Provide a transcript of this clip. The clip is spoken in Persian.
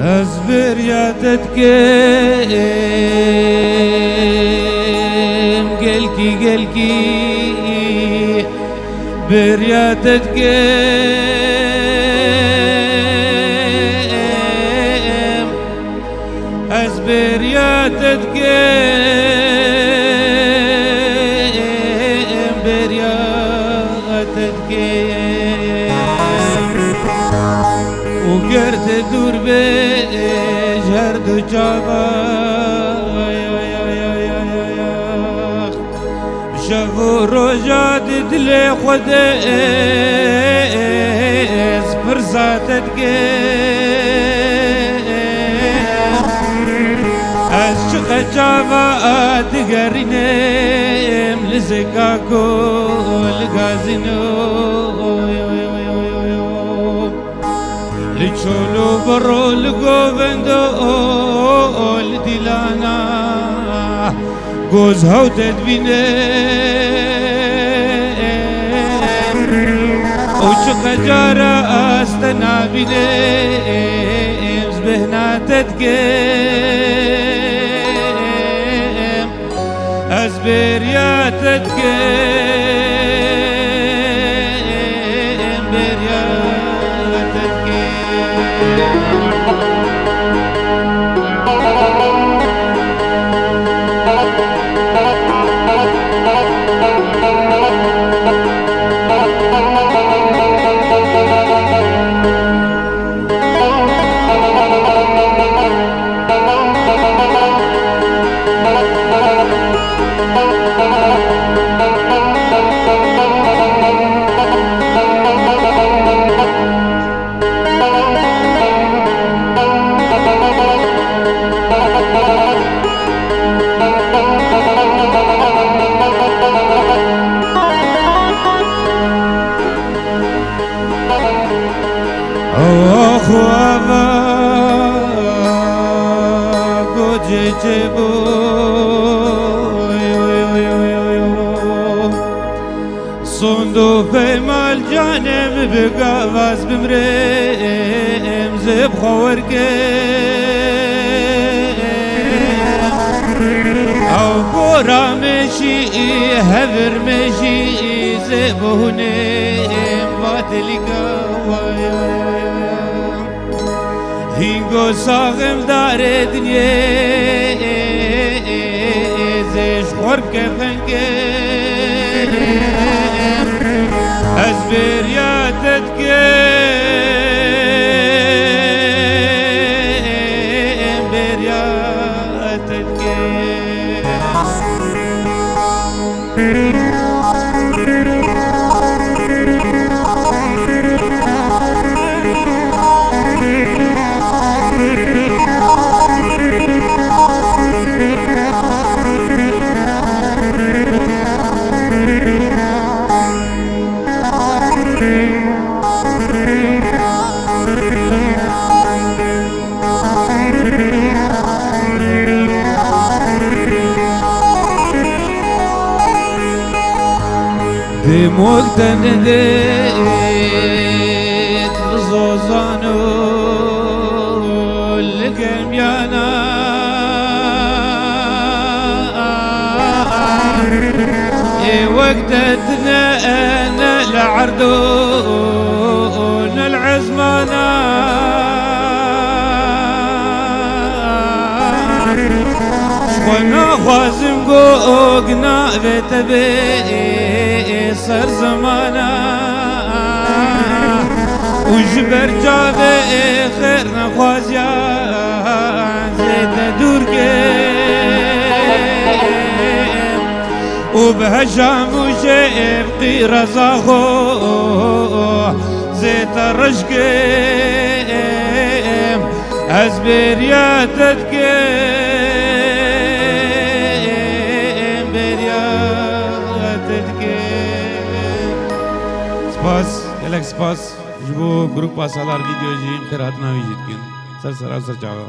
أصبر يا تتكيم قلكي بريا تتكيم أصبر يا تتكيم بريا تتكيم وقرت دور بجهر دو جابا شافو رجات دلي خديس فرزاتت أشق جابا تقرنم لزكاكو لغازينو لچولو برو لگوبندو لدیلانا گوز هاو تدبینه او چقه جارا استنا بینه امز بهنا تدگم از بریا تدگم بریا خوابا گوجه چبو صندو پیمال جانم بگاواز بمرم زب خور که او گورا مشی هفر مشی زبونم واتلیگا هینگو ساغم داره دنیا زش خورب که فنگم از بریاتت کم بریاتت دموك تنديت بزوزانو القميانا وقتتنا انا العردون العزمانا شخونا خوازم قوقنا بتبي صار زمانا وجبر جابي خير نخوازيا زيت دورقم وبهجام وشيبقي رزاخو زيت الرشقم أزبريا تدقم بريا سپاس الک سپاس جبو گروپ پاسالار ویدیو جیم خیرات ناوی جیت کن سر سر چاوا